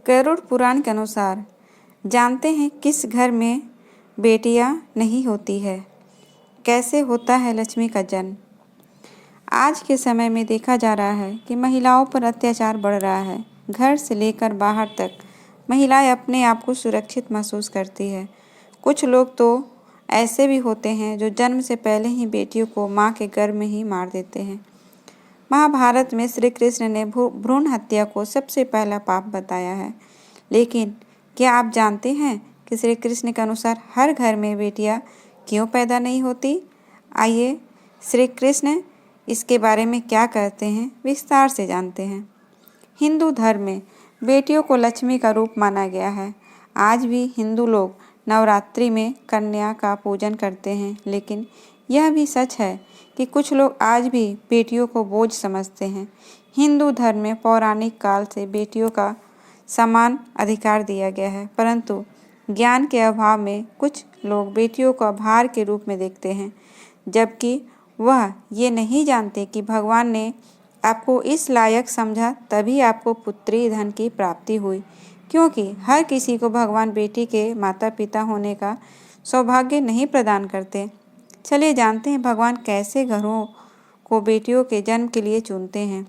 गरुड़ पुराण के अनुसार जानते हैं किस घर में बेटियां नहीं होती है, कैसे होता है लक्ष्मी का जन्म। आज के समय में देखा जा रहा है कि महिलाओं पर अत्याचार बढ़ रहा है। घर से लेकर बाहर तक महिलाएं अपने आप को सुरक्षित महसूस करती है। कुछ लोग तो ऐसे भी होते हैं जो जन्म से पहले ही बेटियों को मां के गर्भ में ही मार देते हैं। महाभारत में श्री कृष्ण ने भ्रूण हत्या को सबसे पहला पाप बताया है। लेकिन क्या आप जानते हैं कि श्री कृष्ण के अनुसार हर घर में बेटियां क्यों पैदा नहीं होती? आइए श्री कृष्ण इसके बारे में क्या कहते हैं विस्तार से जानते हैं। हिंदू धर्म में बेटियों को लक्ष्मी का रूप माना गया है। आज भी हिंदू लोग नवरात्रि में कन्या का पूजन करते हैं, लेकिन यह भी सच है कि कुछ लोग आज भी बेटियों को बोझ समझते हैं। हिंदू धर्म में पौराणिक काल से बेटियों का समान अधिकार दिया गया है, परंतु ज्ञान के अभाव में कुछ लोग बेटियों को भार के रूप में देखते हैं, जबकि वह ये नहीं जानते कि भगवान ने आपको इस लायक समझा तभी आपको पुत्री धन की प्राप्ति हुई, क्योंकि हर किसी को भगवान बेटी के माता पिता होने का सौभाग्य नहीं प्रदान करते। चलिए जानते हैं भगवान कैसे घरों को बेटियों के जन्म के लिए चुनते हैं।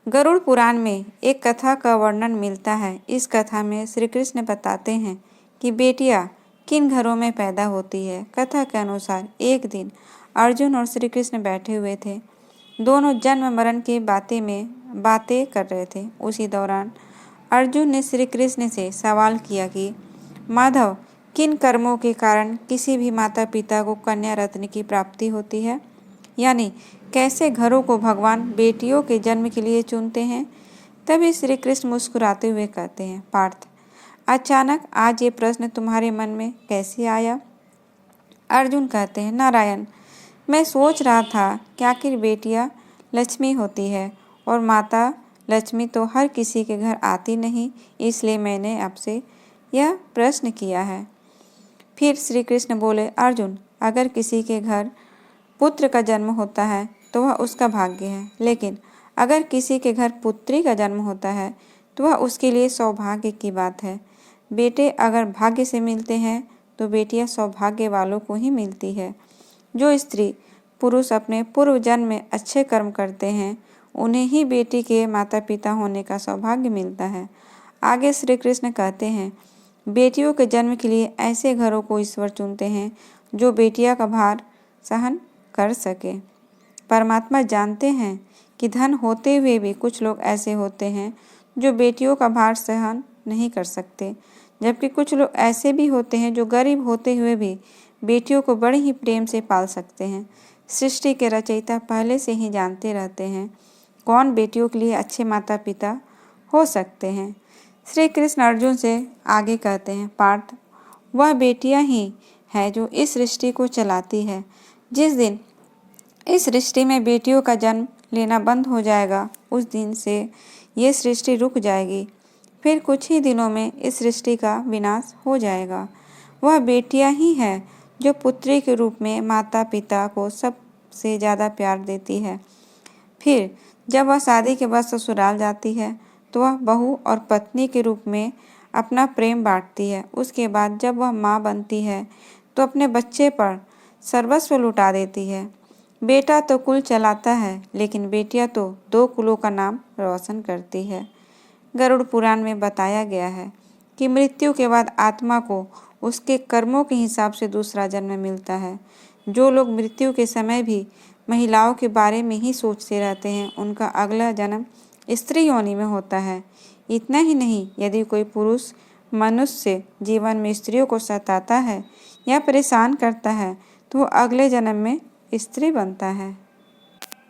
गरुड़ पुराण में एक कथा का वर्णन मिलता है। इस कथा में श्री कृष्ण बताते हैं कि बेटियां किन घरों में पैदा होती है। कथा के अनुसार एक दिन अर्जुन और श्री कृष्ण बैठे हुए थे। दोनों जन्म मरण की बातें कर रहे थे। उसी दौरान अर्जुन ने श्री कृष्ण से सवाल किया कि माधव, किन कर्मों के कारण किसी भी माता पिता को कन्या रत्न की प्राप्ति होती है? यानी कैसे घरों को भगवान बेटियों के जन्म के लिए चुनते हैं? तभी श्री कृष्ण मुस्कुराते हुए कहते हैं, पार्थ, अचानक आज ये प्रश्न तुम्हारे मन में कैसे आया? अर्जुन कहते हैं, नारायण, मैं सोच रहा था कि आखिर बेटियां लक्ष्मी होती है और माता लक्ष्मी तो हर किसी के घर आती नहीं, इसलिए मैंने आपसे यह प्रश्न किया है। फिर श्री कृष्ण बोले, अर्जुन, अगर किसी के घर पुत्र का जन्म होता है तो वह उसका भाग्य है, लेकिन अगर किसी के घर पुत्री का जन्म होता है तो वह उसके लिए सौभाग्य की बात है। बेटे अगर भाग्य से मिलते हैं तो बेटियां सौभाग्य वालों को ही मिलती है। जो स्त्री पुरुष अपने पूर्व जन्म में अच्छे कर्म करते हैं उन्हें ही बेटी के माता पिता होने का सौभाग्य मिलता है। आगे श्री कृष्ण कहते हैं, बेटियों के जन्म के लिए ऐसे घरों को ईश्वर चुनते हैं जो बेटियां का भार सहन कर सके। परमात्मा जानते हैं कि धन होते हुए भी कुछ लोग ऐसे होते हैं जो बेटियों का भार सहन नहीं कर सकते, जबकि कुछ लोग ऐसे भी होते हैं जो गरीब होते हुए भी बेटियों को बड़े ही प्रेम से पाल सकते हैं। सृष्टि के रचयिता पहले से ही जानते रहते हैं कौन बेटियों के लिए अच्छे माता पिता हो सकते हैं। श्री कृष्ण अर्जुन से आगे कहते हैं, पार्थ, वह बेटियां ही है जो इस सृष्टि को चलाती है। जिस दिन इस सृष्टि में बेटियों का जन्म लेना बंद हो जाएगा, उस दिन से ये सृष्टि रुक जाएगी। फिर कुछ ही दिनों में इस सृष्टि का विनाश हो जाएगा। वह बेटियां ही है जो पुत्री के रूप में माता पिता को सबसे ज़्यादा प्यार देती है। फिर जब वह शादी के बाद ससुराल जाती है तो वह बहू और पत्नी के रूप में अपना प्रेम बांटती है। उसके बाद जब वह माँ बनती है तो अपने बच्चे पर सर्वस्व लुटा देती है। बेटा तो कुल चलाता है, लेकिन बेटियां तो 2 कुलों का नाम रोशन करती है। गरुड़ पुराण में बताया गया है कि मृत्यु के बाद आत्मा को उसके कर्मों के हिसाब से दूसरा जन्म मिलता है। जो लोग मृत्यु के समय भी महिलाओं के बारे में ही सोचते रहते हैं, उनका अगला जन्म स्त्री योनि में होता है। इतना ही नहीं, यदि कोई पुरुष मनुष्य जीवन में स्त्रियों को सताता है या परेशान करता है तो वो अगले जन्म में स्त्री बनता है।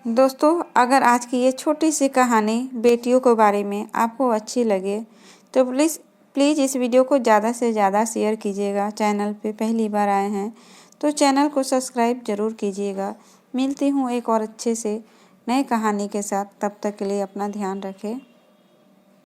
दोस्तों, अगर आज की ये छोटी सी कहानी बेटियों के बारे में आपको अच्छी लगे तो प्लीज़ इस वीडियो को ज़्यादा से ज़्यादा शेयर कीजिएगा। चैनल पे पहली बार आए हैं तो चैनल को सब्सक्राइब ज़रूर कीजिएगा। मिलती हूँ एक और अच्छे से नए कहानी के साथ, तब तक के लिए अपना ध्यान रखें।